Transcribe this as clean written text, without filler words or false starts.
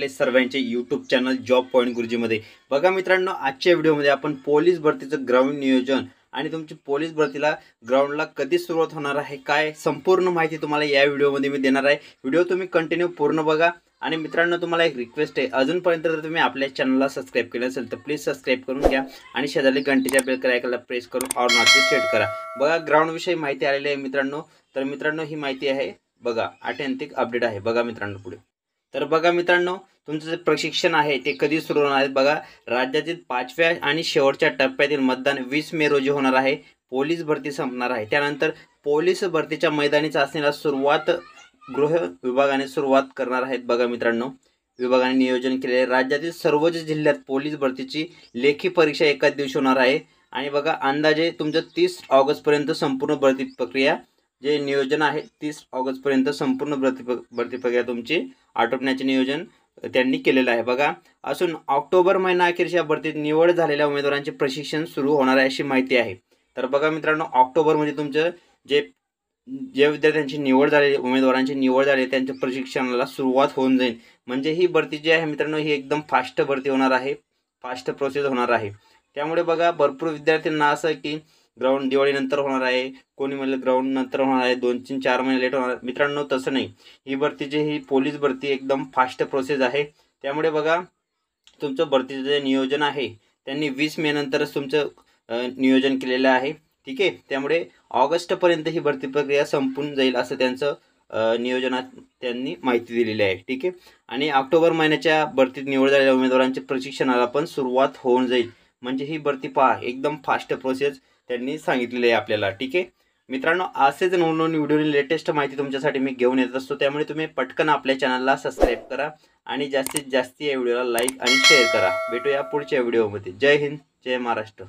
आपले सर्वांचे YouTube channel job point गुरुजीमध्ये। बघा मित्रांनो, आजच्या व्हिडिओमध्ये आपण पोलीस भरतीचं ग्राउंड नियोजन आणि तुमची पोलीस भरतीला ग्राउंडला कधी सुरुवात होणार आहे, काय संपूर्ण माहिती तुम्हाला या व्हिडिओमध्ये मी देणार आहे। व्हिडिओ तुम्ही कंटिन्यू पूर्ण बघा। आणि मित्रांनो, तुम्हाला एक रिक्वेस्ट आहे, अजूनपर्यंत जर तुम्ही आपल्या चॅनलला सबस्क्राइब केलं असेल तर प्लीज सबस्क्राइब करून घ्या आणि शेजारी घंटेच्या बेल आयकॉनला प्रेस करून ऑल नोटिफिकेशन सेट करा। बघा, ग्राउंड विषयी माहिती आलेली आहे मित्रांनो। तर मित्रांनो, ही माहिती आहे बघा, आत्यंतिक अपडेट आहे। बघा मित्रांनो पुढे, तर बघा मित्रांनो, तुमचं जे प्रशिक्षण आहे ते कधी सुरू होणार आहे। बघा, राज्यातील 5व्या आणि शेवटच्या टप्प्यातील मतदान 20 मे रोजी होणार आहे। पोलीस भरती संपणार आहे, त्यानंतर पोलीस भरतीच्या मैदानी चाचणीला सुरुवात गृह विभागाने सुरुवात करणार आहेत। बघा मित्रांनो, विभागाने नियोजन केले, राज्यातील सर्वच जिल्ह्यात पोलीस भरतीची लेखी परीक्षा एकाच दिवशी होणार आहे। आणि बघा, अंदाजे तुमचं 30 ऑगस्ट पर्यंत संपूर्ण भरती प्रक्रिया जे नियोजन आहे 30 ऑगस्ट पर्यंत संपूर्ण भरती प्रक्रिया तुमची आटोपण्याचे नियोजन त्यांनी केलेलं आहे। बघा, असून ऑक्टोबर महिना अखेरच्या भरतीत निवड झालेल्या उमेदवारांचे प्रशिक्षण सुरू होणार आहे अशी माहिती आहे। तर बघा मित्रांनो, ऑक्टोबरमध्ये तुमचं जे विद्यार्थ्यांची निवड झालेली, उमेदवारांची निवड झाली, त्यांच्या प्रशिक्षणाला सुरुवात होऊन जाईल। म्हणजे ही भरती जी आहे मित्रांनो, ही एकदम फास्ट भरती होणार आहे, फास्ट प्रोसेस होणार आहे। त्यामुळे बघा, भरपूर विद्यार्थ्यांना असं की ग्राउंड दिवाळीनंतर होणार आहे, कोणी म्हणलं ग्राउंड नंतर होणार आहे, 2-4 महिने लेट होणार। मित्रांनो, तसं नाही, ही भरती जी ही पोलीस भरती एकदम फास्ट प्रोसेस आहे। त्यामुळे बघा, तुमचं भरतीचं जे नियोजन आहे त्यांनी 20 मे नंतरच तुमचं नियोजन केलेलं आहे, ठीक आहे। त्यामुळे ऑगस्टपर्यंत ही भरती प्रक्रिया संपून जाईल असं त्यांचं नियोजनात त्यांनी माहिती दिलेली आहे, ठीक आहे। आणि ऑक्टोबर महिन्याच्या भरतीत निवड झालेल्या उमेदवारांच्या प्रशिक्षणाला पण सुरुवात होऊन जाईल। म्हणजे ही भरती पहा, एकदम फास्ट प्रोसेस त्यांनी सांगितलेली आहे आपल्याला, ठीक आहे मित्रांनो। असेच नवनवीन व्हिडिओची लेटेस्ट माहिती तुमच्यासाठी मी घेऊन येत असतो, त्यामुळे तुम्ही पटकन आपल्या चॅनलला सबस्क्राइब करा आणि जास्तीत जास्त या व्हिडिओला लाईक आणि शेअर करा। भेटूया पुढच्या व्हिडिओमध्ये। जय हिंद, जय महाराष्ट्र।